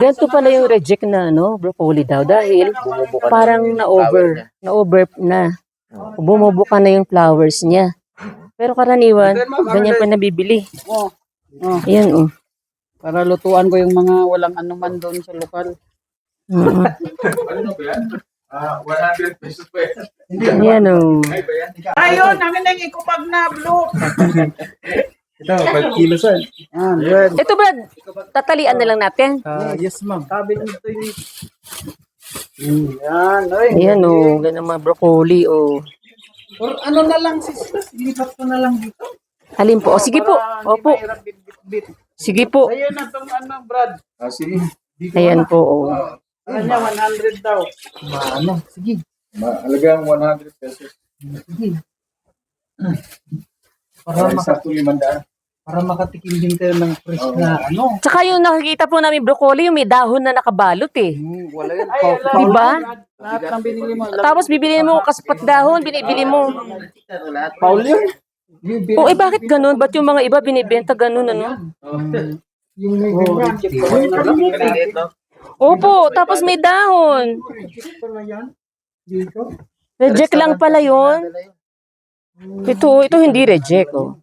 Ganito pala yung reject na broccoli daw dahil Bumubuka na parang yung na-over, flower niya. na-over na. Bumubuka na yung flowers niya. Pero karaniwan, ganyan pa nabibili. Oh, oh, Ayan, oh. para lutuan ko yung mga walang anuman doon sa lokal. Mm. Ano ba yan? 100 pesos pa yan. Ayan, oh. Ay ba yan? Ayun, namin nang ikupag na blue. Ito, 5 kilos yan. Ah, good. Ito ba, tatalian na lang natin? Yes, ma'am. Sabi nito yung... Yan, oy. Ayan, oh. Ganyan mga broccoli, oh. Or ano na lang, sisters, lipat ko na lang dito. Alin po? O, sige po. Para hindi Opo. mahirap bit-bit. Sige po. Ayun na itong ano, Brad. Sige. Ayan po, oh. Ano niya, 100 daw. Ano? Sige. Halagang 100 pesos. Para, Sakto 500. para makatikim din kayo ng fresh na ano. Tsaka yung nakikita po namin broccoli, yung may dahon na nakabalot, eh. Wala yan. Ay, alam, Diba? Lahat ng binili mo. Tapos bibili mo kaspat dahon, binibili mo. Paul yun? O, eh bakit ganun? Ba't yung mga iba binibenta ganun, ano? Yung may ganyan. Opo, tapos may dahon. Reject pala yan. Dito. Reject lang pala yun. Ito hindi reject, oh.